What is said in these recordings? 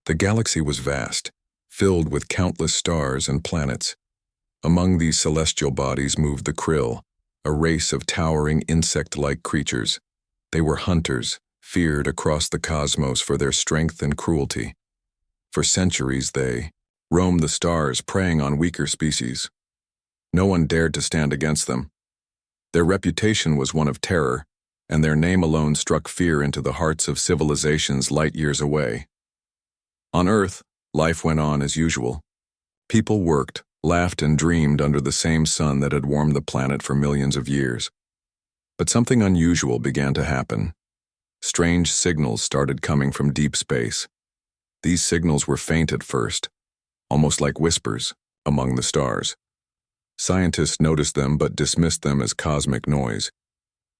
The galaxy was vast, filled with countless stars and planets. Among these celestial bodies moved the Krill, a race of towering insect-like creatures. They were hunters, feared across the cosmos for their strength and cruelty. For centuries they roamed the stars, preying on weaker species. No one dared to stand against them. Their reputation was one of terror, and their name alone struck fear into the hearts of civilizations light years away. On Earth, life went on as usual. People worked, laughed, and dreamed under the same sun that had warmed the planet for millions of years. But something unusual began to happen. Strange signals started coming from deep space. These signals were faint at first, almost like whispers, among the stars. Scientists noticed them but dismissed them as cosmic noise.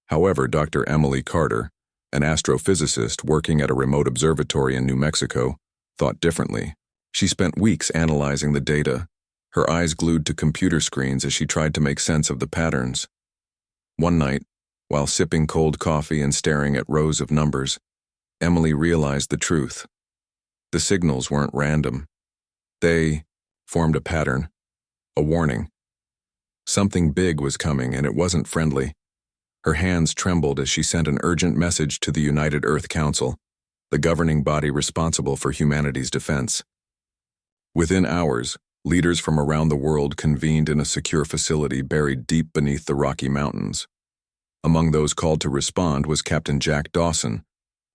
However, Dr. Emily Carter, an astrophysicist working at a remote observatory in New Mexico, thought differently. She spent weeks analyzing the data, her eyes glued to computer screens as she tried to make sense of the patterns. One night, while sipping cold coffee and staring at rows of numbers, Emily realized the truth. The signals weren't random. They formed a pattern, a warning. Something big was coming, and it wasn't friendly. Her hands trembled as she sent an urgent message to the United Earth Council, the governing body responsible for humanity's defense. Within hours, leaders from around the world convened in a secure facility buried deep beneath the Rocky Mountains. Among those called to respond was Captain Jack Dawson,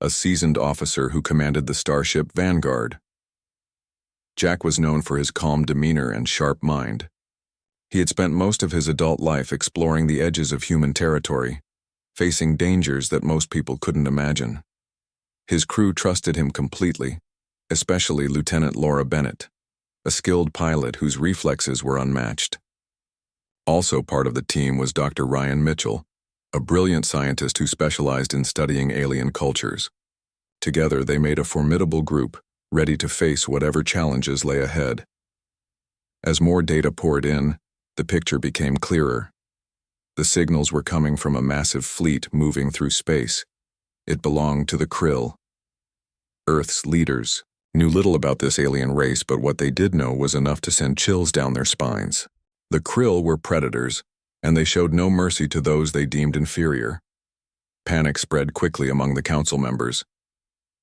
a seasoned officer who commanded the starship Vanguard. Jack was known for his calm demeanor and sharp mind. He had spent most of his adult life exploring the edges of human territory, facing dangers that most people couldn't imagine. His crew trusted him completely, especially Lieutenant Laura Bennett, a skilled pilot whose reflexes were unmatched. Also part of the team was Dr. Ryan Mitchell, a brilliant scientist who specialized in studying alien cultures. Together, they made a formidable group, ready to face whatever challenges lay ahead. As more data poured in, the picture became clearer. The signals were coming from a massive fleet moving through space. It belonged to the Krill. Earth's leaders knew little about this alien race, but what they did know was enough to send chills down their spines. The Krill were predators, and they showed no mercy to those they deemed inferior. Panic spread quickly among the council members.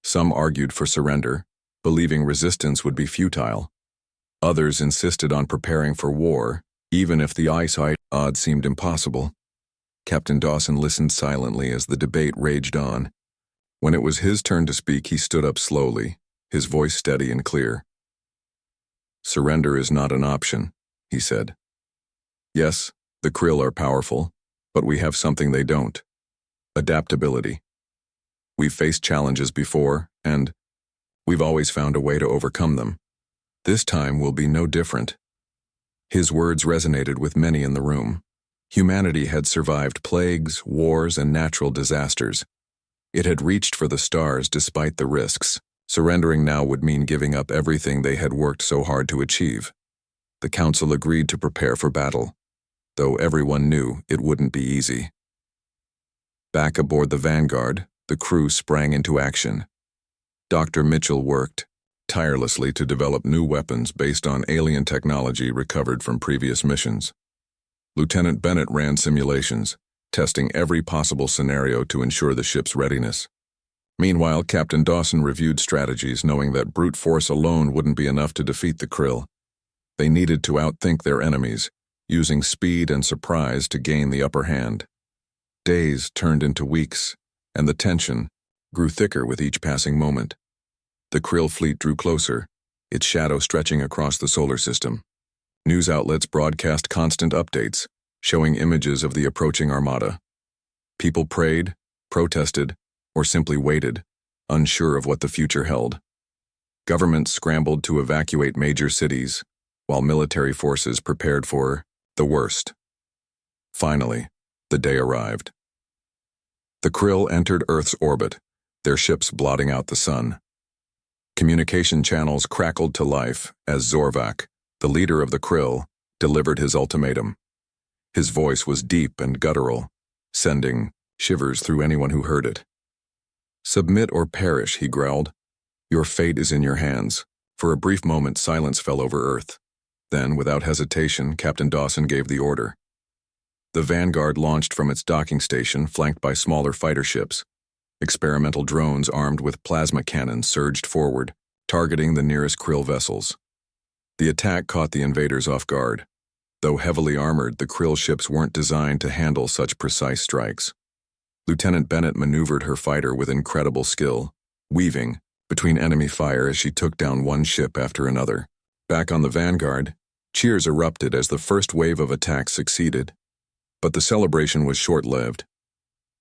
Some argued for surrender, believing resistance would be futile. Others insisted on preparing for war, even if the eyesight odds seemed impossible. Captain Dawson listened silently as the debate raged on. When it was his turn to speak, he stood up slowly, his voice steady and clear. "Surrender is not an option," he said. "Yes, the Krill are powerful, but we have something they don't: adaptability. We've faced challenges before, and we've always found a way to overcome them. This time will be no different." His words resonated with many in the room. Humanity had survived plagues, wars, and natural disasters. It had reached for the stars despite the risks. Surrendering now would mean giving up everything they had worked so hard to achieve. The council agreed to prepare for battle, though everyone knew it wouldn't be easy. Back aboard the Vanguard, the crew sprang into action. Dr. Mitchell worked tirelessly to develop new weapons based on alien technology recovered from previous missions. Lieutenant Bennett ran simulations, testing every possible scenario to ensure the ship's readiness. Meanwhile, Captain Dawson reviewed strategies, knowing that brute force alone wouldn't be enough to defeat the Krill. They needed to outthink their enemies, using speed and surprise to gain the upper hand. Days turned into weeks, and the tension grew thicker with each passing moment. The Krill fleet drew closer, its shadow stretching across the solar system. News outlets broadcast constant updates, showing images of the approaching armada. People prayed, protested, or simply waited, unsure of what the future held. Governments scrambled to evacuate major cities, while military forces prepared for the worst. Finally, the day arrived. The Krill entered Earth's orbit, their ships blotting out the sun. Communication channels crackled to life as Zorvak, the leader of the Krill, delivered his ultimatum. His voice was deep and guttural, sending shivers through anyone who heard it. "Submit or perish," he growled. Your fate is in your hands. For a brief moment, silence fell over Earth. Then, without hesitation, Captain Dawson gave the order. The Vanguard launched from its docking station, flanked by smaller fighter ships. Experimental drones armed with plasma cannons surged forward, targeting the nearest Krill vessels. The attack caught the invaders off guard. Though heavily armored, the Krill ships weren't designed to handle such precise strikes. Lieutenant Bennett maneuvered her fighter with incredible skill, weaving between enemy fire as she took down one ship after another. Back on the Vanguard, cheers erupted as the first wave of attacks succeeded. But the celebration was short-lived.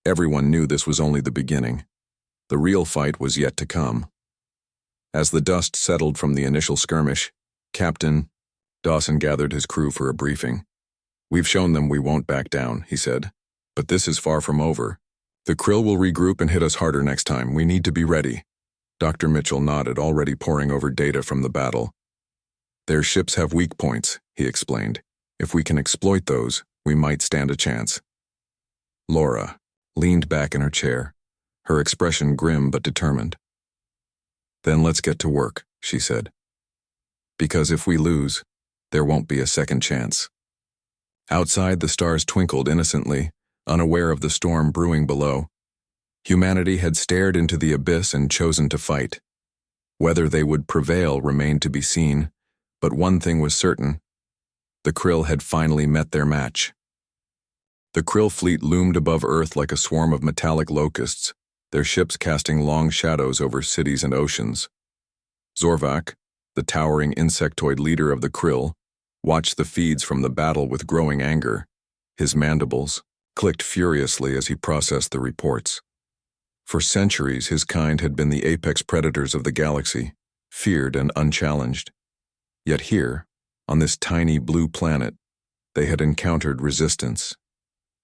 Everyone knew this was only the beginning. The real fight was yet to come. As the dust settled from the initial skirmish, Captain Dawson gathered his crew for a briefing. "We've shown them we won't back down," he said. "But this is far from over. The Krill will regroup and hit us harder next time. We need to be ready." Dr. Mitchell nodded, already poring over data from the battle. "Their ships have weak points," he explained. "If we can exploit those, we might stand a chance." Laura leaned back in her chair, her expression grim but determined. "Then let's get to work," she said. "Because if we lose, there won't be a second chance." Outside, the stars twinkled innocently, unaware of the storm brewing below. Humanity had stared into the abyss and chosen to fight. Whether they would prevail remained to be seen, but one thing was certain: the Krill had finally met their match. The Krill fleet loomed above Earth like a swarm of metallic locusts, their ships casting long shadows over cities and oceans. Zorvak, the towering insectoid leader of the Krill, watched the feeds from the battle with growing anger. His mandibles clicked furiously as he processed the reports. For centuries, his kind had been the apex predators of the galaxy, feared and unchallenged. Yet here, on this tiny blue planet, they had encountered resistance.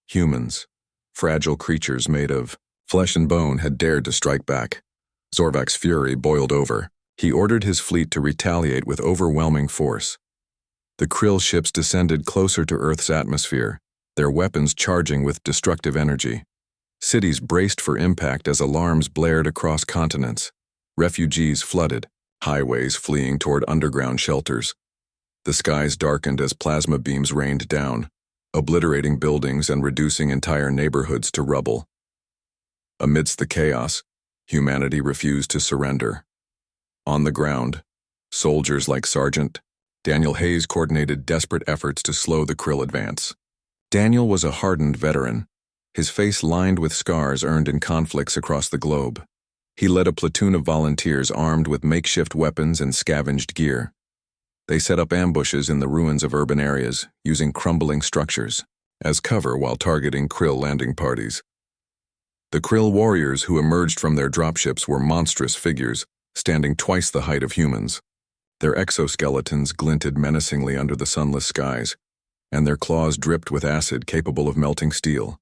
Humans, fragile creatures made of flesh and bone, had dared to strike back. Zorvak's fury boiled over. He ordered his fleet to retaliate with overwhelming force. The Krill ships descended closer to Earth's atmosphere, their weapons charging with destructive energy. Cities braced for impact as alarms blared across continents. Refugees flooded, highways fleeing toward underground shelters. The skies darkened as plasma beams rained down, obliterating buildings and reducing entire neighborhoods to rubble. Amidst the chaos, humanity refused to surrender. On the ground, soldiers like Sergeant Daniel Hayes coordinated desperate efforts to slow the Krill advance. Daniel was a hardened veteran, his face lined with scars earned in conflicts across the globe. He led a platoon of volunteers armed with makeshift weapons and scavenged gear. They set up ambushes in the ruins of urban areas, using crumbling structures as cover while targeting Krill landing parties. The Krill warriors who emerged from their dropships were monstrous figures, standing twice the height of humans. Their exoskeletons glinted menacingly under the sunless skies, and their claws dripped with acid capable of melting steel.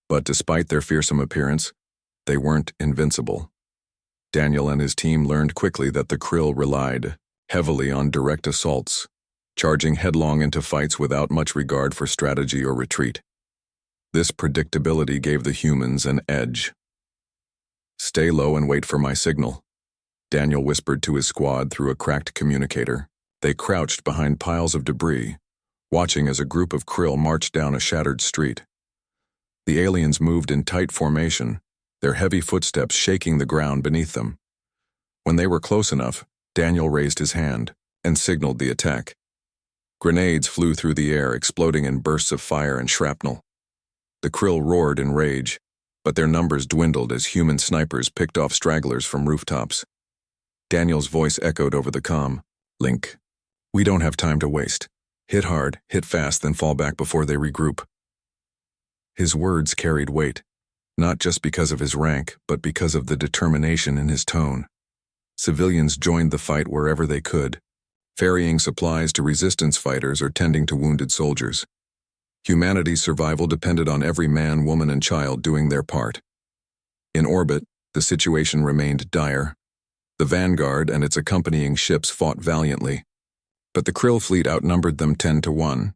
But despite their fearsome appearance, they weren't invincible. Daniel and his team learned quickly that the Krill relied heavily on direct assaults, charging headlong into fights without much regard for strategy or retreat. This predictability gave the humans an edge. "Stay low and wait for my signal," Daniel whispered to his squad through a cracked communicator. They crouched behind piles of debris, watching as a group of Krill marched down a shattered street. The aliens moved in tight formation, their heavy footsteps shaking the ground beneath them. When they were close enough, Daniel raised his hand and signaled the attack. Grenades flew through the air, exploding in bursts of fire and shrapnel. The Krill roared in rage, but their numbers dwindled as human snipers picked off stragglers from rooftops. Daniel's voice echoed over the comm. "Link, we don't have time to waste. Hit hard, hit fast, then fall back before they regroup." His words carried weight, not just because of his rank, but because of the determination in his tone. Civilians joined the fight wherever they could, ferrying supplies to resistance fighters or tending to wounded soldiers. Humanity's survival depended on every man, woman, and child doing their part. In orbit, the situation remained dire. The Vanguard and its accompanying ships fought valiantly, but the Krill fleet outnumbered them 10-1.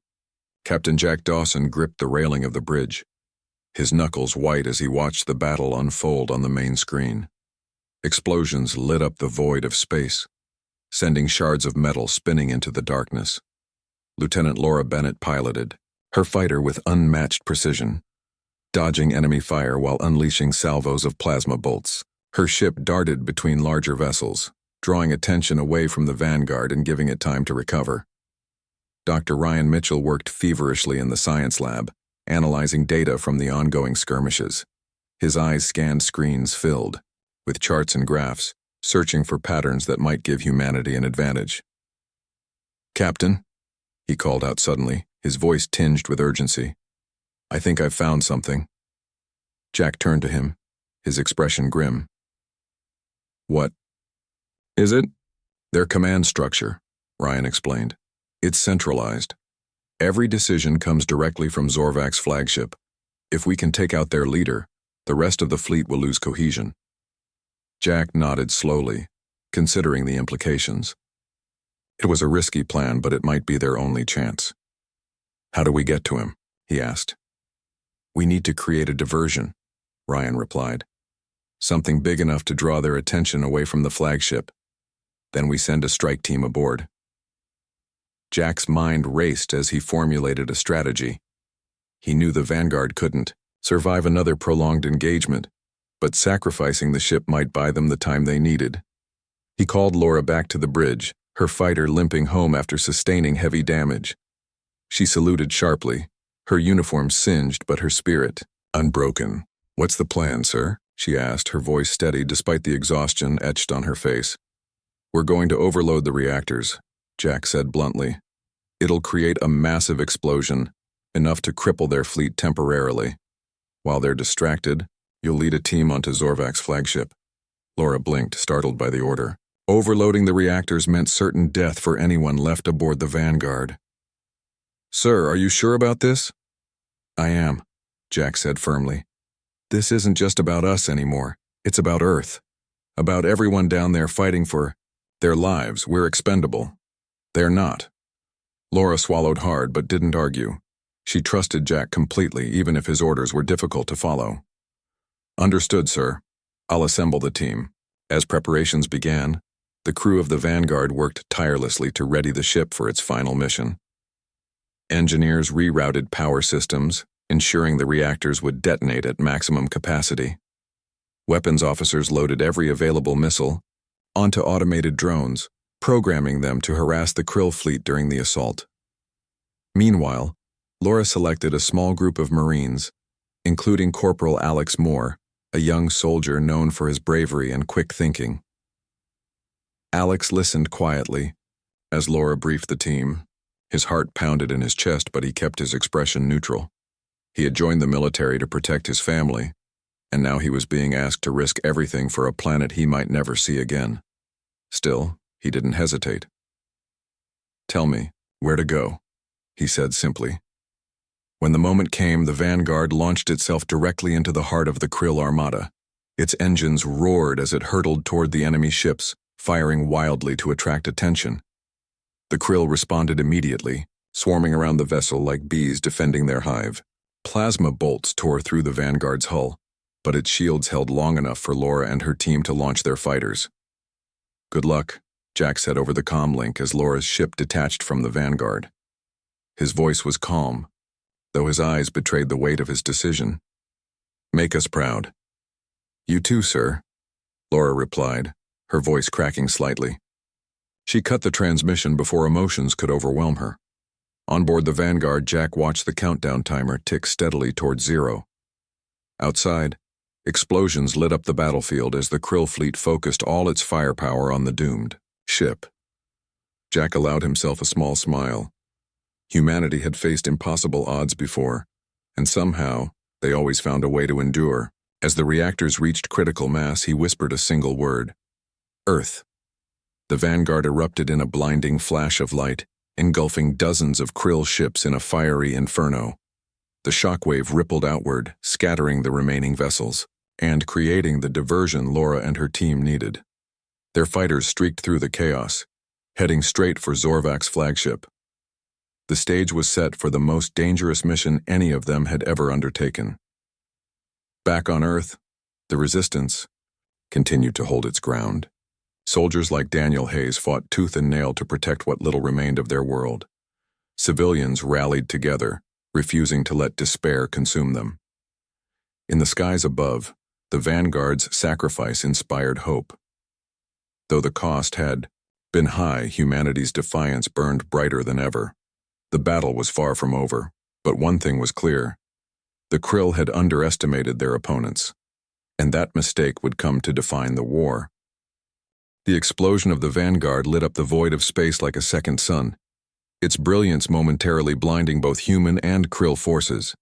Captain Jack Dawson gripped the railing of the bridge, his knuckles white as he watched the battle unfold on the main screen. Explosions lit up the void of space, sending shards of metal spinning into the darkness. Lieutenant Laura Bennett piloted, her fighter with unmatched precision, dodging enemy fire while unleashing salvos of plasma bolts. Her ship darted between larger vessels, drawing attention away from the vanguard and giving it time to recover. Dr. Ryan Mitchell worked feverishly in the science lab, analyzing data from the ongoing skirmishes. His eyes scanned screens filled with charts and graphs, searching for patterns that might give humanity an advantage. "Captain," he called out suddenly, his voice tinged with urgency. "I think I've found something." Jack turned to him, his expression grim. "What is it?" "Their command structure," Ryan explained. "It's centralized. Every decision comes directly from Zorvak's flagship. If we can take out their leader, the rest of the fleet will lose cohesion." Jack nodded slowly, considering the implications. It was a risky plan, but it might be their only chance. "How do we get to him?" he asked. "We need to create a diversion," Ryan replied. "Something big enough to draw their attention away from the flagship. Then we send a strike team aboard." Jack's mind raced as he formulated a strategy. He knew the Vanguard couldn't survive another prolonged engagement, but sacrificing the ship might buy them the time they needed. He called Laura back to the bridge, her fighter limping home after sustaining heavy damage. She saluted sharply, her uniform singed but her spirit unbroken. "What's the plan, sir?" she asked, her voice steady despite the exhaustion etched on her face. "We're going to overload the reactors," Jack said bluntly. "It'll create a massive explosion, enough to cripple their fleet temporarily. While they're distracted, you'll lead a team onto Zorvak's flagship." Laura blinked, startled by the order. Overloading the reactors meant certain death for anyone left aboard the Vanguard. "Sir, are you sure about this?" "I am," Jack said firmly. "This isn't just about us anymore. It's about Earth. About everyone down there fighting for their lives. We're expendable." "They're not." Laura swallowed hard but didn't argue. She trusted Jack completely, even if his orders were difficult to follow. "Understood, sir. I'll assemble the team." As preparations began, the crew of the Vanguard worked tirelessly to ready the ship for its final mission. Engineers rerouted power systems, ensuring the reactors would detonate at maximum capacity. Weapons officers loaded every available missile onto automated drones, programming them to harass the Krill fleet during the assault. Meanwhile, Laura selected a small group of Marines, including Corporal Alex Moore, a young soldier known for his bravery and quick thinking. Alex listened quietly as Laura briefed the team. His heart pounded in his chest, but he kept his expression neutral. He had joined the military to protect his family, and now he was being asked to risk everything for a planet he might never see again. Still, he didn't hesitate. "Tell me where to go," he said simply. When the moment came, the Vanguard launched itself directly into the heart of the Krill armada. Its engines roared as it hurtled toward the enemy ships, firing wildly to attract attention. The Krill responded immediately, swarming around the vessel like bees defending their hive. Plasma bolts tore through the Vanguard's hull, but its shields held long enough for Laura and her team to launch their fighters. "Good luck," Jack said over the comm link as Laura's ship detached from the Vanguard. His voice was calm, though his eyes betrayed the weight of his decision. "Make us proud." "You too, sir," Laura replied, her voice cracking slightly. She cut the transmission before emotions could overwhelm her. On board the Vanguard, Jack watched the countdown timer tick steadily towards 0. Outside, explosions lit up the battlefield as the Krill fleet focused all its firepower on the doomed ship. Jack allowed himself a small smile. Humanity had faced impossible odds before, and somehow they always found a way to endure. As the reactors reached critical mass, he whispered a single word: "Earth." The Vanguard erupted in a blinding flash of light, engulfing dozens of Krill ships in a fiery inferno. The shockwave rippled outward, scattering the remaining vessels, and creating the diversion Laura and her team needed. Their fighters streaked through the chaos, heading straight for Zorvak's flagship. The stage was set for the most dangerous mission any of them had ever undertaken. Back on Earth, the Resistance continued to hold its ground. Soldiers like Daniel Hayes fought tooth and nail to protect what little remained of their world. Civilians rallied together, refusing to let despair consume them. In the skies above, the Vanguard's sacrifice inspired hope. Though the cost had been high, humanity's defiance burned brighter than ever. The battle was far from over, but one thing was clear. The Krill had underestimated their opponents, and that mistake would come to define the war. The explosion of the Vanguard lit up the void of space like a second sun, its brilliance momentarily blinding both human and Krill forces.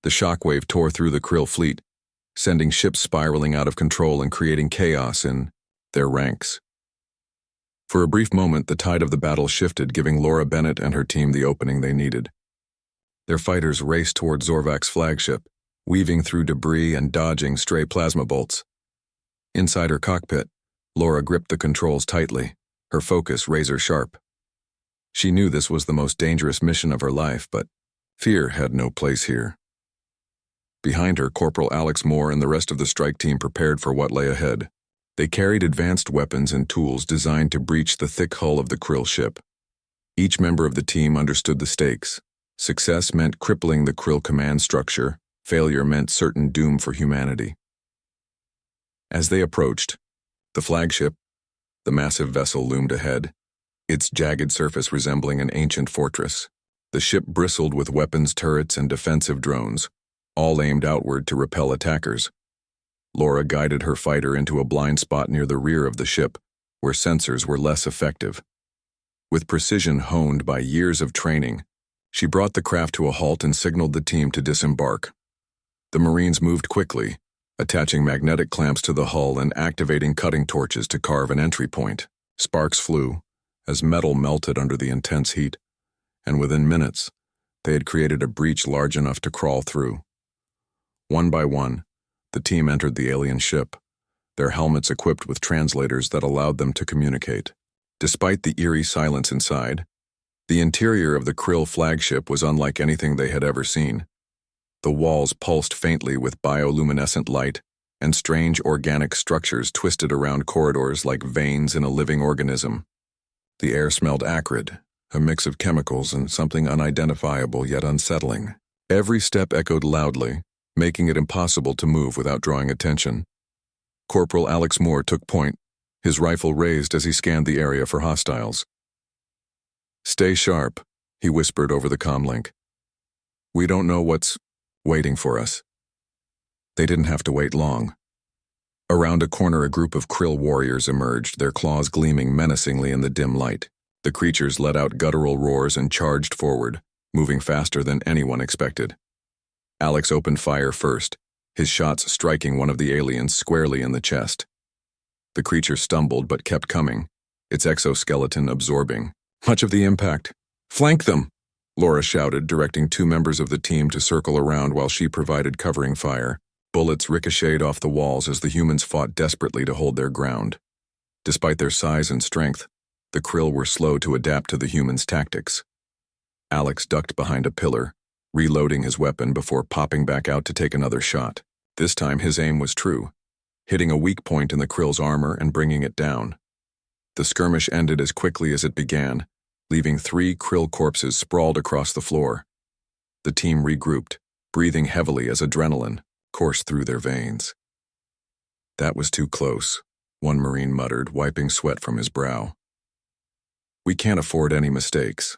The shockwave tore through the Krill fleet, sending ships spiraling out of control and creating chaos in their ranks. For a brief moment, the tide of the battle shifted, giving Laura Bennett and her team the opening they needed. Their fighters raced toward Zorvak's flagship, weaving through debris and dodging stray plasma bolts. Inside her cockpit, Laura gripped the controls tightly, her focus razor-sharp. She knew this was the most dangerous mission of her life, but fear had no place here. Behind her, Corporal Alex Moore and the rest of the strike team prepared for what lay ahead. They carried advanced weapons and tools designed to breach the thick hull of the Krill ship. Each member of the team understood the stakes. Success meant crippling the Krill command structure. Failure meant certain doom for humanity. As they approached, the flagship, the massive vessel, loomed ahead, its jagged surface resembling an ancient fortress. The ship bristled with weapons, turrets, and defensive drones, all aimed outward to repel attackers. Laura guided her fighter into a blind spot near the rear of the ship, where sensors were less effective. With precision honed by years of training, she brought the craft to a halt and signaled the team to disembark. The Marines moved quickly, attaching magnetic clamps to the hull and activating cutting torches to carve an entry point. Sparks flew, as metal melted under the intense heat, and within minutes, they had created a breach large enough to crawl through. One by one, the team entered the alien ship, their helmets equipped with translators that allowed them to communicate. Despite the eerie silence inside, the interior of the Krill flagship was unlike anything they had ever seen. The walls pulsed faintly with bioluminescent light, and strange organic structures twisted around corridors like veins in a living organism. The air smelled acrid, a mix of chemicals and something unidentifiable yet unsettling. Every step echoed loudly, making it impossible to move without drawing attention. Corporal Alex Moore took point, his rifle raised as he scanned the area for hostiles. "Stay sharp," he whispered over the comlink. "We don't know what's waiting for us." They didn't have to wait long. Around a corner, a group of Krill warriors emerged, their claws gleaming menacingly in the dim light. The creatures let out guttural roars and charged forward, moving faster than anyone expected. Alex opened fire first, his shots striking one of the aliens squarely in the chest. The creature stumbled but kept coming, its exoskeleton absorbing much of the impact. "Flank them!" Laura shouted, directing two members of the team to circle around while she provided covering fire. Bullets ricocheted off the walls as the humans fought desperately to hold their ground. Despite their size and strength, the Krill were slow to adapt to the humans' tactics. Alex ducked behind a pillar, reloading his weapon before popping back out to take another shot. This time his aim was true, hitting a weak point in the Krill's armor and bringing it down. The skirmish ended as quickly as it began, leaving 3 Krill corpses sprawled across the floor. The team regrouped, breathing heavily as adrenaline coursed through their veins. "That was too close," one Marine muttered, wiping sweat from his brow. "We can't afford any mistakes,"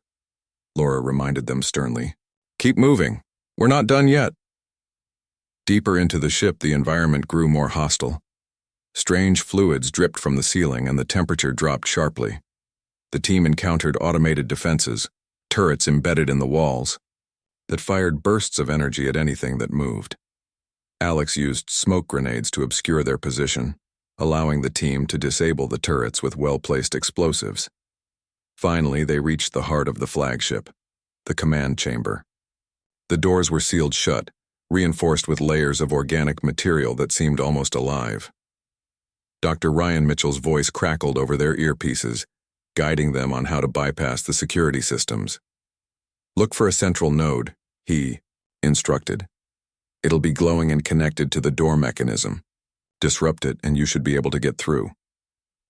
Laura reminded them sternly. "Keep moving. We're not done yet." Deeper into the ship, the environment grew more hostile. Strange fluids dripped from the ceiling and the temperature dropped sharply. The team encountered automated defenses, turrets embedded in the walls, that fired bursts of energy at anything that moved. Alex used smoke grenades to obscure their position, allowing the team to disable the turrets with well-placed explosives. Finally, they reached the heart of the flagship, the command chamber. The doors were sealed shut, reinforced with layers of organic material that seemed almost alive. Dr. Ryan Mitchell's voice crackled over their earpieces, guiding them on how to bypass the security systems. "Look for a central node," he instructed. "It'll be glowing and connected to the door mechanism. Disrupt it and you should be able to get through.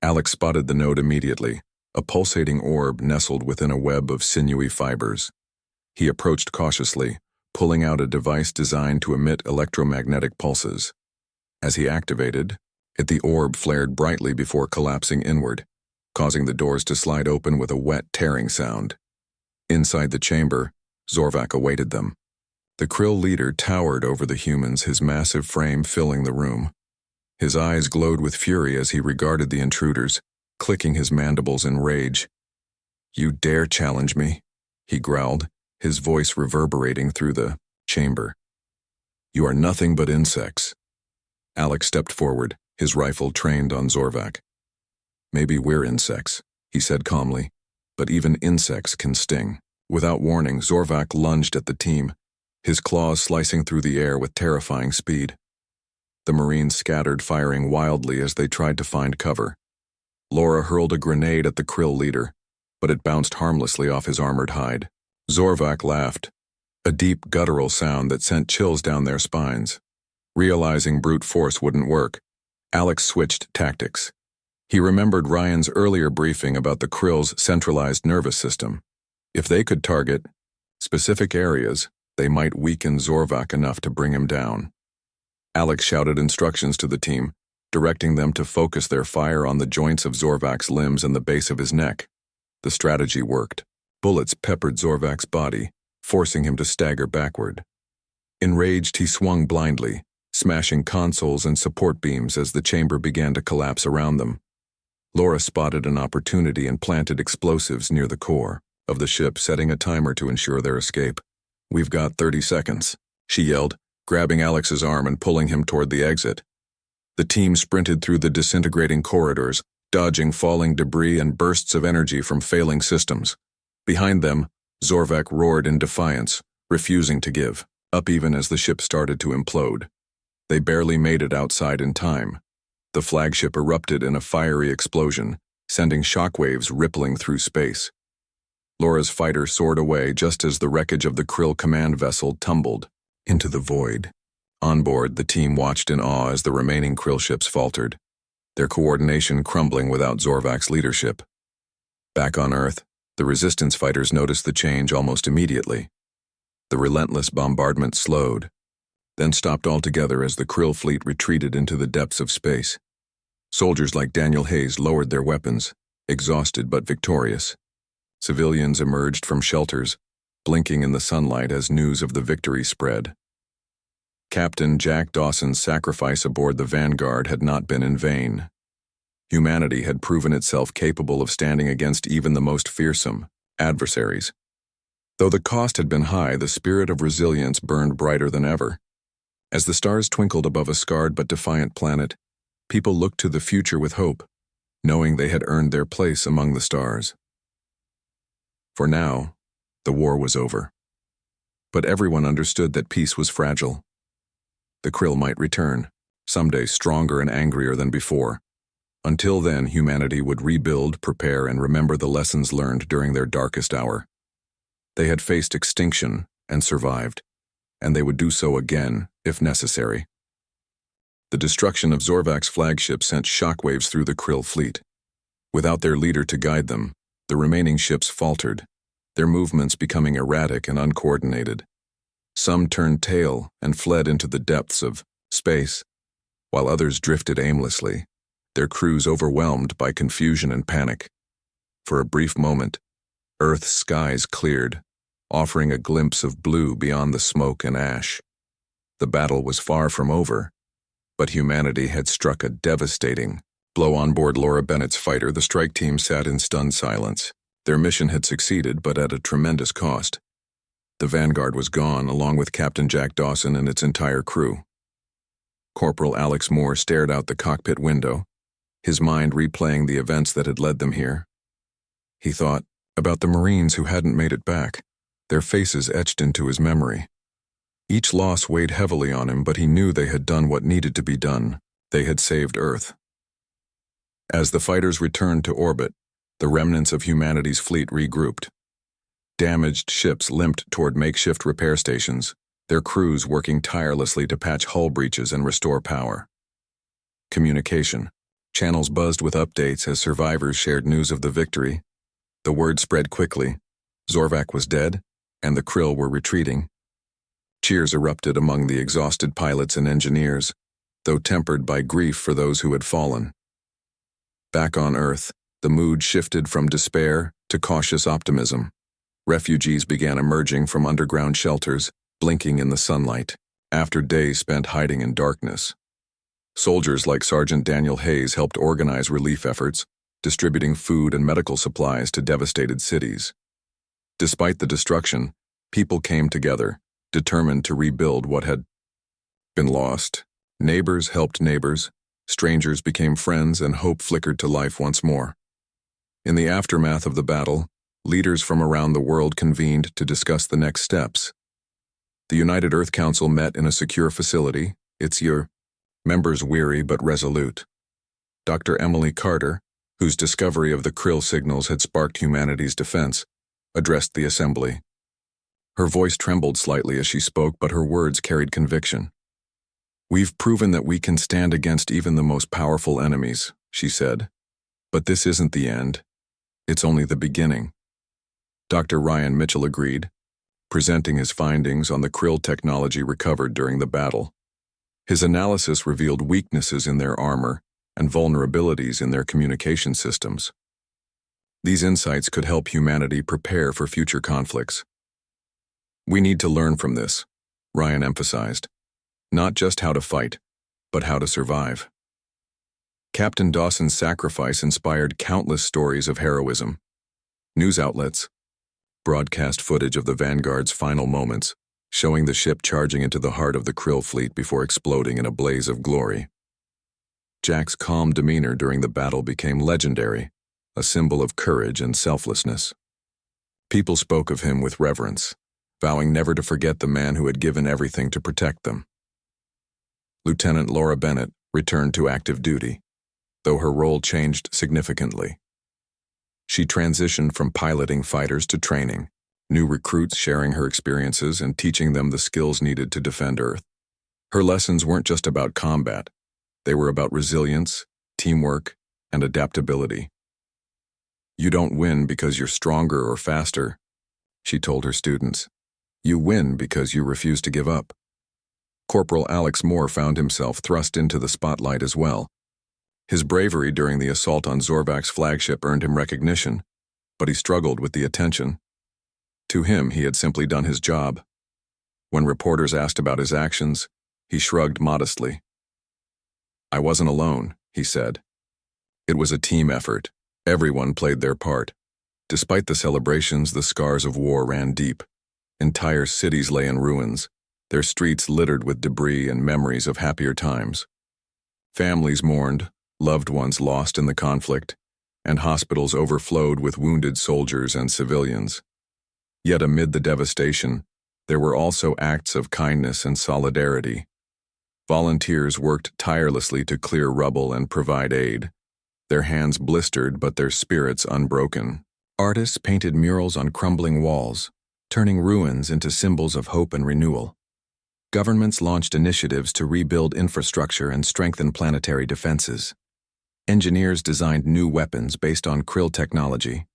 Alex spotted the node immediately, a pulsating orb nestled within a web of sinewy fibers. He approached cautiously, pulling out a device designed to emit electromagnetic pulses. As he activated it, the orb flared brightly before collapsing inward, causing the doors to slide open with a wet, tearing sound. Inside the chamber, Zorvak awaited them. The Krill leader towered over the humans, his massive frame filling the room. His eyes glowed with fury as he regarded the intruders, clicking his mandibles in rage. "You dare challenge me?" he growled, his voice reverberating through the chamber. "You are nothing but insects." Alex stepped forward, his rifle trained on Zorvak. "Maybe we're insects," he said calmly, "but even insects can sting." Without warning, Zorvak lunged at the team, his claws slicing through the air with terrifying speed. The Marines scattered, firing wildly as they tried to find cover. Laura hurled a grenade at the Krill leader, but it bounced harmlessly off his armored hide. Zorvak laughed, a deep guttural sound that sent chills down their spines. Realizing brute force wouldn't work, Alex switched tactics. He remembered Ryan's earlier briefing about the Krill's centralized nervous system. If they could target specific areas, they might weaken Zorvak enough to bring him down. Alex shouted instructions to the team, directing them to focus their fire on the joints of Zorvak's limbs and the base of his neck. The strategy worked. Bullets peppered Zorvak's body, forcing him to stagger backward. Enraged, he swung blindly, smashing consoles and support beams as the chamber began to collapse around them. Laura spotted an opportunity and planted explosives near the core of the ship, setting a timer to ensure their escape. "We've got 30 seconds, she yelled, grabbing Alex's arm and pulling him toward the exit. The team sprinted through the disintegrating corridors, dodging falling debris and bursts of energy from failing systems. Behind them, Zorvak roared in defiance, refusing to give up even as the ship started to implode. They barely made it outside in time. The flagship erupted in a fiery explosion, sending shockwaves rippling through space. Laura's fighter soared away just as the wreckage of the Krill command vessel tumbled into the void. On board, the team watched in awe as the remaining Krill ships faltered, their coordination crumbling without Zorvak's leadership. Back on Earth, the Resistance fighters noticed the change almost immediately. The relentless bombardment slowed, then stopped altogether as the Krill fleet retreated into the depths of space. Soldiers like Daniel Hayes lowered their weapons, exhausted but victorious. Civilians emerged from shelters, blinking in the sunlight as news of the victory spread. Captain Jack Dawson's sacrifice aboard the Vanguard had not been in vain. Humanity had proven itself capable of standing against even the most fearsome adversaries. Though the cost had been high, the spirit of resilience burned brighter than ever. As the stars twinkled above a scarred but defiant planet, people looked to the future with hope, knowing they had earned their place among the stars. For now, the war was over. But everyone understood that peace was fragile. The Krill might return, someday stronger and angrier than before. Until then, humanity would rebuild, prepare, and remember the lessons learned during their darkest hour. They had faced extinction and survived, and they would do so again, if necessary. The destruction of Zorvak's flagship sent shockwaves through the Krill fleet. Without their leader to guide them, the remaining ships faltered, their movements becoming erratic and uncoordinated. Some turned tail and fled into the depths of space, while others drifted aimlessly, their crews overwhelmed by confusion and panic. For a brief moment, Earth's skies cleared, offering a glimpse of blue beyond the smoke and ash. The battle was far from over, but humanity had struck a devastating blow. On board Laura Bennett's fighter, the strike team sat in stunned silence. Their mission had succeeded, but at a tremendous cost. The Vanguard was gone, along with Captain Jack Dawson and its entire crew. Corporal Alex Moore stared out the cockpit window, his mind replaying the events that had led them here. He thought about the Marines who hadn't made it back, their faces etched into his memory. Each loss weighed heavily on him, but he knew they had done what needed to be done. They had saved Earth. As the fighters returned to orbit, the remnants of humanity's fleet regrouped. Damaged ships limped toward makeshift repair stations, their crews working tirelessly to patch hull breaches and restore power. Communication. Channels buzzed with updates as survivors shared news of the victory. The word spread quickly. Zorvak was dead, and the Krill were retreating. Cheers erupted among the exhausted pilots and engineers, though tempered by grief for those who had fallen. Back on Earth, the mood shifted from despair to cautious optimism. Refugees began emerging from underground shelters, blinking in the sunlight, after days spent hiding in darkness. Soldiers like Sergeant Daniel Hayes helped organize relief efforts, distributing food and medical supplies to devastated cities. Despite the destruction, people came together, determined to rebuild what had been lost. Neighbors helped neighbors, strangers became friends, and hope flickered to life once more. In the aftermath of the battle, leaders from around the world convened to discuss the next steps. The United Earth Council met in a secure facility, its members weary but resolute. Dr. Emily Carter, whose discovery of the Krill signals had sparked humanity's defense, addressed the assembly. Her voice trembled slightly as she spoke, but her words carried conviction. "We've proven that we can stand against even the most powerful enemies," she said. "But this isn't the end. It's only the beginning." Dr. Ryan Mitchell agreed, presenting his findings on the Krill technology recovered during the battle. His analysis revealed weaknesses in their armor and vulnerabilities in their communication systems. These insights could help humanity prepare for future conflicts. "We need to learn from this," Ryan emphasized. "Not just how to fight, but how to survive." Captain Dawson's sacrifice inspired countless stories of heroism. News outlets broadcast footage of the Vanguard's final moments, showing the ship charging into the heart of the Krill fleet before exploding in a blaze of glory. Jack's calm demeanor during the battle became legendary, a symbol of courage and selflessness. People spoke of him with reverence, vowing never to forget the man who had given everything to protect them. Lieutenant Laura Bennett returned to active duty, though her role changed significantly. She transitioned from piloting fighters to training, new recruits sharing her experiences and teaching them the skills needed to defend Earth. Her lessons weren't just about combat. They were about resilience, teamwork, and adaptability. "You don't win because you're stronger or faster," she told her students. "You win because you refuse to give up." Corporal Alex Moore found himself thrust into the spotlight as well. His bravery during the assault on Zorvak's flagship earned him recognition, but he struggled with the attention. To him, he had simply done his job. When reporters asked about his actions, he shrugged modestly. "I wasn't alone," he said. "It was a team effort. Everyone played their part." Despite the celebrations, the scars of war ran deep. Entire cities lay in ruins, their streets littered with debris and memories of happier times. Families mourned, loved ones lost in the conflict, and hospitals overflowed with wounded soldiers and civilians. Yet amid the devastation, there were also acts of kindness and solidarity. Volunteers worked tirelessly to clear rubble and provide aid, their hands blistered but their spirits unbroken. Artists painted murals on crumbling walls, turning ruins into symbols of hope and renewal. Governments launched initiatives to rebuild infrastructure and strengthen planetary defenses. Engineers designed new weapons based on Krill technology,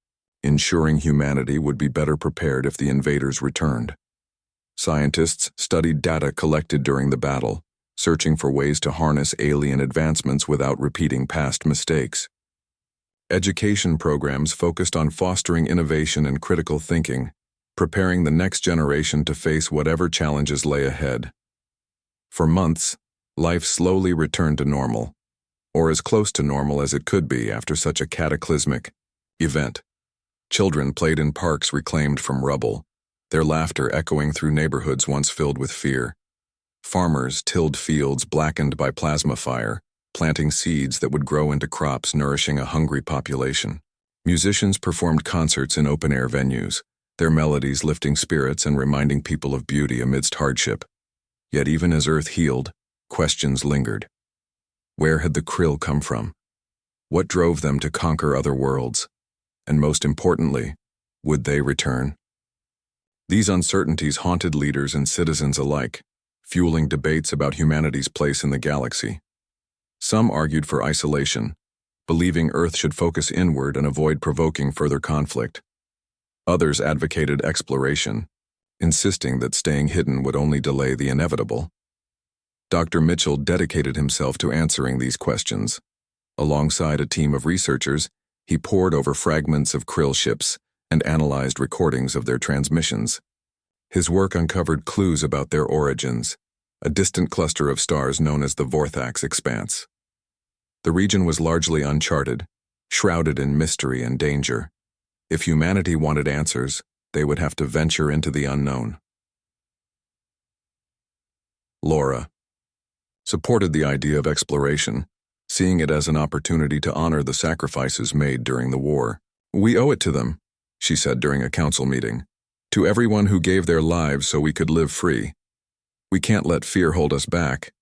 ensuring humanity would be better prepared if the invaders returned. Scientists studied data collected during the battle, searching for ways to harness alien advancements without repeating past mistakes. Education programs focused on fostering innovation and critical thinking, preparing the next generation to face whatever challenges lay ahead. For months, life slowly returned to normal, or as close to normal as it could be after such a cataclysmic event. Children played in parks reclaimed from rubble, their laughter echoing through neighborhoods once filled with fear. Farmers tilled fields blackened by plasma fire, planting seeds that would grow into crops nourishing a hungry population. Musicians performed concerts in open-air venues, their melodies lifting spirits and reminding people of beauty amidst hardship. Yet even as Earth healed, questions lingered. Where had the Krill come from? What drove them to conquer other worlds? And most importantly, would they return? These uncertainties haunted leaders and citizens alike, fueling debates about humanity's place in the galaxy. Some argued for isolation, believing Earth should focus inward and avoid provoking further conflict. Others advocated exploration, insisting that staying hidden would only delay the inevitable. Dr. Mitchell dedicated himself to answering these questions. Alongside a team of researchers, he pored over fragments of krill ships and analyzed recordings of their transmissions. His work uncovered clues about their origins, a distant cluster of stars known as the Vorthax Expanse. The region was largely uncharted, shrouded in mystery and danger. If humanity wanted answers, they would have to venture into the unknown. Laura supported the idea of exploration, seeing it as an opportunity to honor the sacrifices made during the war. "We owe it to them," she said during a council meeting, "to everyone who gave their lives so we could live free. We can't let fear hold us back."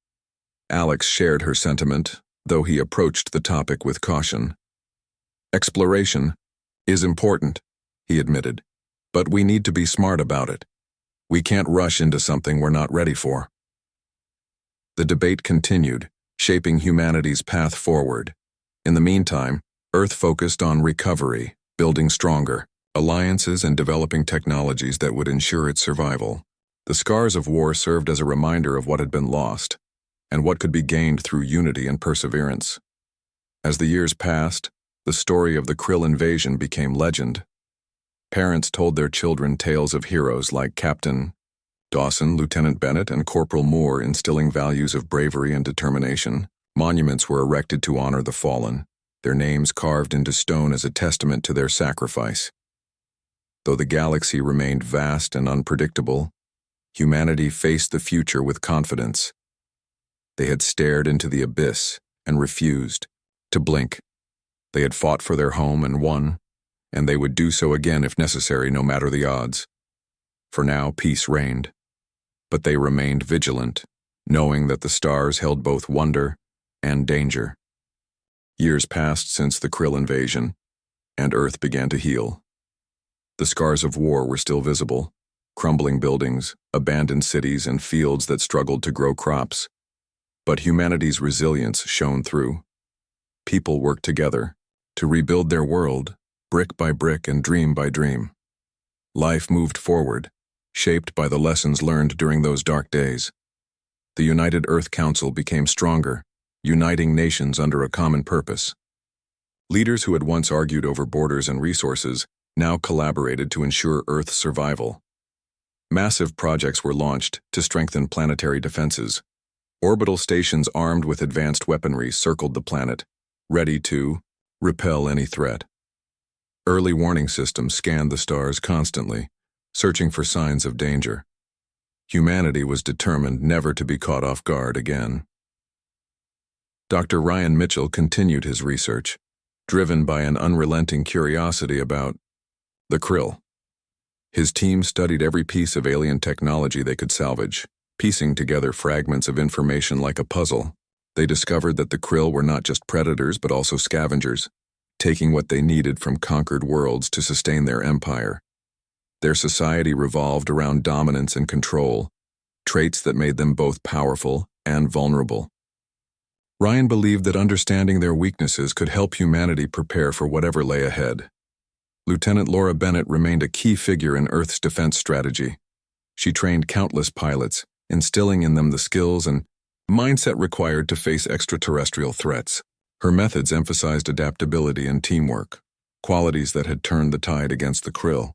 Alex shared her sentiment, though he approached the topic with caution. "Exploration is important," he admitted, "but we need to be smart about it. We can't rush into something we're not ready for." The debate continued, shaping humanity's path forward. In the meantime, Earth focused on recovery, building stronger alliances and developing technologies that would ensure its survival. The scars of war served as a reminder of what had been lost, and what could be gained through unity and perseverance. As the years passed, the story of the Krill invasion became legend. Parents told their children tales of heroes like Captain Dawson, Lieutenant Bennett, and Corporal Moore, instilling values of bravery and determination. Monuments were erected to honor the fallen, their names carved into stone as a testament to their sacrifice. Though the galaxy remained vast and unpredictable, humanity faced the future with confidence. They had stared into the abyss and refused to blink. They had fought for their home and won, and they would do so again if necessary, no matter the odds. For now, peace reigned. But they remained vigilant, knowing that the stars held both wonder and danger. Years passed since the Krill invasion, and Earth began to heal. The scars of war were still visible: crumbling buildings, abandoned cities, and fields that struggled to grow crops. But humanity's resilience shone through. People worked together to rebuild their world, brick by brick and dream by dream. Life moved forward, shaped by the lessons learned during those dark days. The United Earth Council became stronger, uniting nations under a common purpose. Leaders who had once argued over borders and resources now collaborated to ensure Earth's survival. Massive projects were launched to strengthen planetary defenses. Orbital stations armed with advanced weaponry circled the planet, ready to repel any threat. Early warning systems scanned the stars constantly, searching for signs of danger. Humanity was determined never to be caught off guard again. Dr. Ryan Mitchell continued his research, driven by an unrelenting curiosity about the Krill. His team studied every piece of alien technology they could salvage, piecing together fragments of information like a puzzle. They discovered that the Krill were not just predators but also scavengers, taking what they needed from conquered worlds to sustain their empire. Their society revolved around dominance and control, traits that made them both powerful and vulnerable. Ryan believed that understanding their weaknesses could help humanity prepare for whatever lay ahead. Lieutenant Laura Bennett remained a key figure in Earth's defense strategy. She trained countless pilots, instilling in them the skills and mindset required to face extraterrestrial threats. Her methods emphasized adaptability and teamwork, qualities that had turned the tide against the Krill.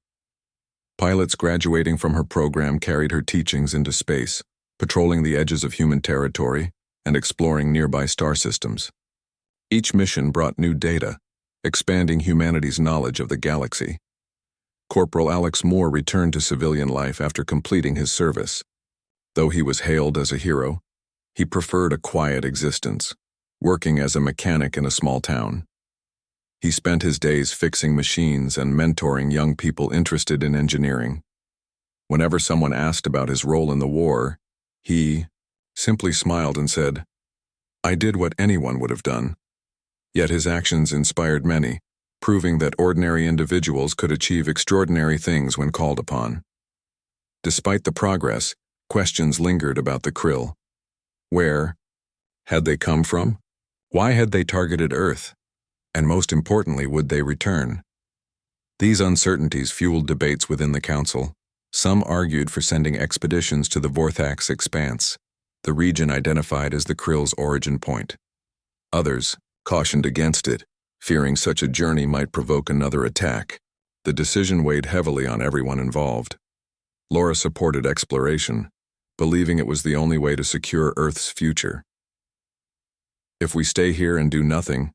Pilots graduating from her program carried her teachings into space, patrolling the edges of human territory and exploring nearby star systems. Each mission brought new data, expanding humanity's knowledge of the galaxy. Corporal Alex Moore returned to civilian life after completing his service. Though he was hailed as a hero, he preferred a quiet existence, working as a mechanic in a small town. He spent his days fixing machines and mentoring young people interested in engineering. Whenever someone asked about his role in the war, he simply smiled and said, "I did what anyone would have done." Yet his actions inspired many, proving that ordinary individuals could achieve extraordinary things when called upon. Despite the progress, questions lingered about the Krill. Where had they come from? Why had they targeted Earth? And most importantly, would they return? These uncertainties fueled debates within the Council. Some argued for sending expeditions to the Vorthax Expanse, the region identified as the Krill's origin point. Others cautioned against it, fearing such a journey might provoke another attack. The decision weighed heavily on everyone involved. Laura supported exploration, believing it was the only way to secure Earth's future. "If we stay here and do nothing,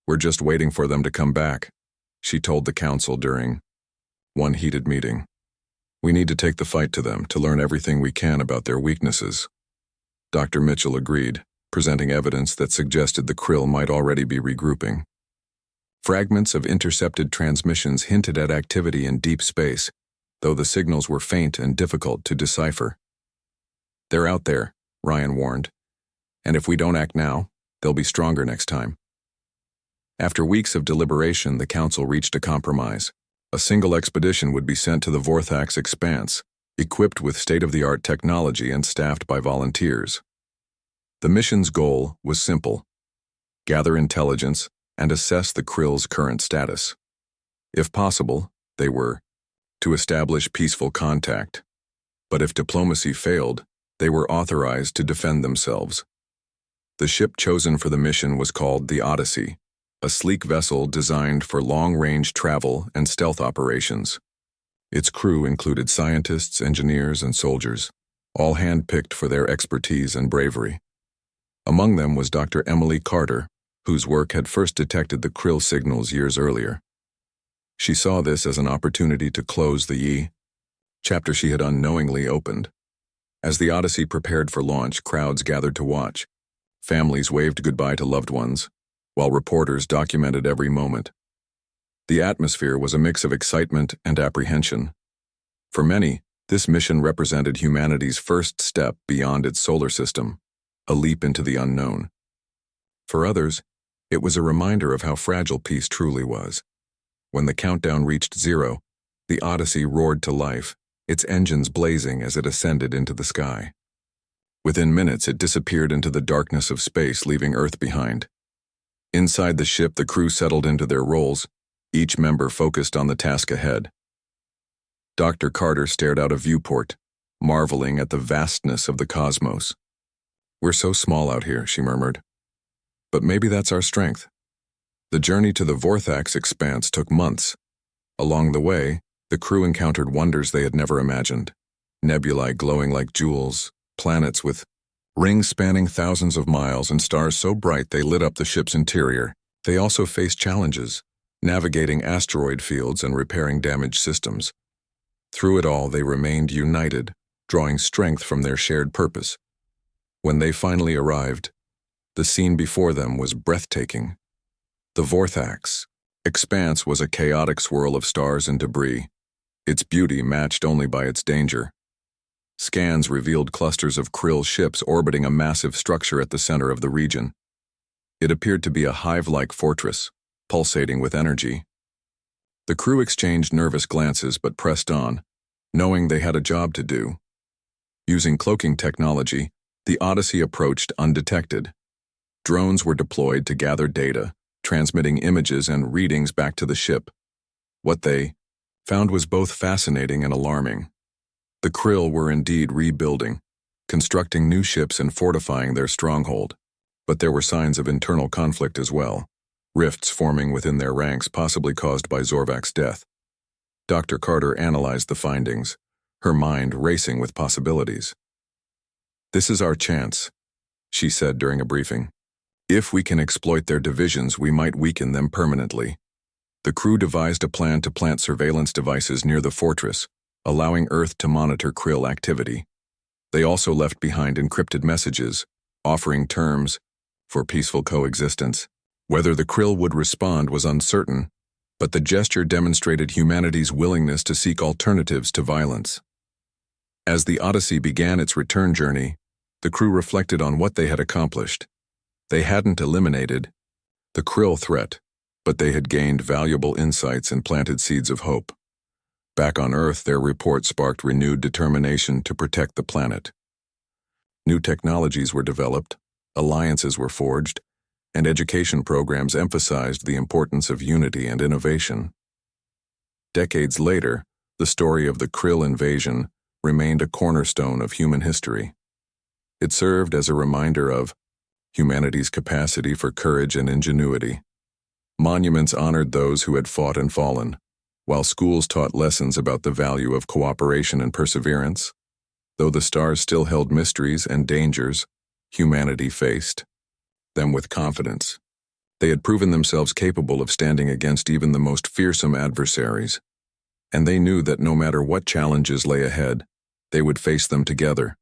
we're just waiting for them to come back," she told the Council during one heated meeting. "We need to take the fight to them to learn everything we can about their weaknesses." Dr. Mitchell agreed, presenting evidence that suggested the Krill might already be regrouping. Fragments of intercepted transmissions hinted at activity in deep space, though the signals were faint and difficult to decipher. "They're out there," Ryan warned, "and if we don't act now, they'll be stronger next time." After weeks of deliberation, the Council reached a compromise. A single expedition would be sent to the Vorthax Expanse, equipped with state-of-the-art technology and staffed by volunteers. The mission's goal was simple: gather intelligence and assess the Krill's current status. If possible, they were to establish peaceful contact. But if diplomacy failed, they were authorized to defend themselves. The ship chosen for the mission was called the Odyssey, a sleek vessel designed for long-range travel and stealth operations. Its crew included scientists, engineers, and soldiers, all hand-picked for their expertise and bravery. Among them was Dr. Emily Carter, whose work had first detected the Krill signals years earlier. She saw this as an opportunity to close the chapter she had unknowingly opened. As the Odyssey prepared for launch, crowds gathered to watch. Families waved goodbye to loved ones, while reporters documented every moment. The atmosphere was a mix of excitement and apprehension. For many, this mission represented humanity's first step beyond its solar system, a leap into the unknown. For others, it was a reminder of how fragile peace truly was. When the countdown reached 0, the Odyssey roared to life, its engines blazing as it ascended into the sky. Within minutes, it disappeared into the darkness of space, leaving Earth behind. Inside the ship, the crew settled into their roles, each member focused on the task ahead. Dr. Carter stared out a viewport, marveling at the vastness of the cosmos. "We're so small out here," she murmured. "But maybe that's our strength." The journey to the Vorthax Expanse took months. Along the way, the crew encountered wonders they had never imagined. Nebulae glowing like jewels, planets with rings spanning thousands of miles, and stars so bright they lit up the ship's interior. They also faced challenges, navigating asteroid fields and repairing damaged systems. Through it all, they remained united, drawing strength from their shared purpose. When they finally arrived, the scene before them was breathtaking. The Vorthax Expanse was a chaotic swirl of stars and debris, its beauty matched only by its danger. Scans revealed clusters of Krill ships orbiting a massive structure at the center of the region. It appeared to be a hive-like fortress, pulsating with energy. The crew exchanged nervous glances but pressed on, knowing they had a job to do. Using cloaking technology, the Odyssey approached undetected. Drones were deployed to gather data, transmitting images and readings back to the ship. What they found was both fascinating and alarming. The Krill were indeed rebuilding, constructing new ships and fortifying their stronghold. But there were signs of internal conflict as well, rifts forming within their ranks possibly caused by Zorvak's death. Dr. Carter analyzed the findings, her mind racing with possibilities. "This is our chance," she said during a briefing. "If we can exploit their divisions, we might weaken them permanently." The crew devised a plan to plant surveillance devices near the fortress, allowing Earth to monitor Krill activity. They also left behind encrypted messages, offering terms for peaceful coexistence. Whether the Krill would respond was uncertain, but the gesture demonstrated humanity's willingness to seek alternatives to violence. As the Odyssey began its return journey, the crew reflected on what they had accomplished. They hadn't eliminated the Krill threat, but they had gained valuable insights and planted seeds of hope. Back on Earth, their report sparked renewed determination to protect the planet. New technologies were developed, alliances were forged, and education programs emphasized the importance of unity and innovation. Decades later, the story of the Krill invasion remained a cornerstone of human history. It served as a reminder of humanity's capacity for courage and ingenuity. Monuments honored those who had fought and fallen, while schools taught lessons about the value of cooperation and perseverance. Though the stars still held mysteries and dangers, humanity faced them with confidence. They had proven themselves capable of standing against even the most fearsome adversaries, and they knew that no matter what challenges lay ahead, they would face them together.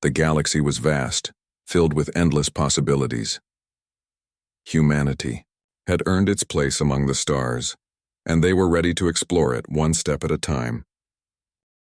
The galaxy was vast, filled with endless possibilities. Humanity had earned its place among the stars, and they were ready to explore it one step at a time.